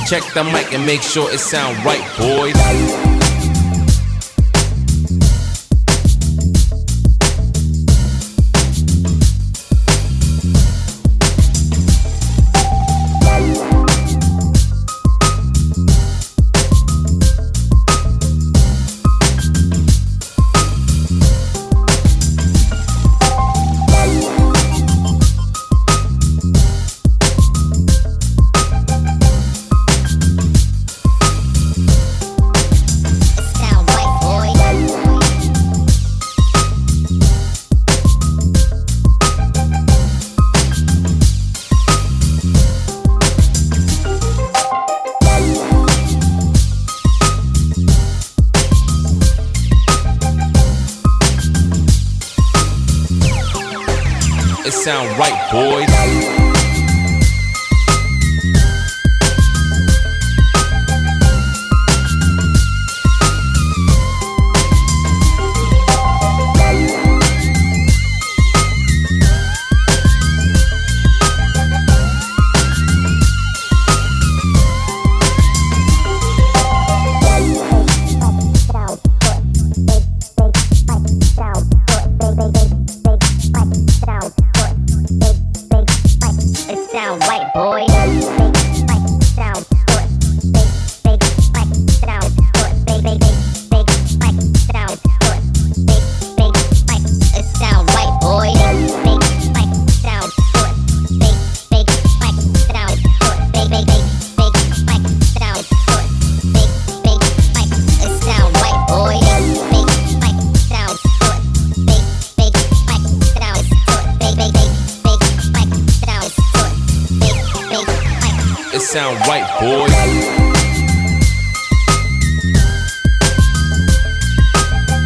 Check the mic and make sure it sound right, boys. It sound right, boys. Sound white, boy. Sound It sound right, boys.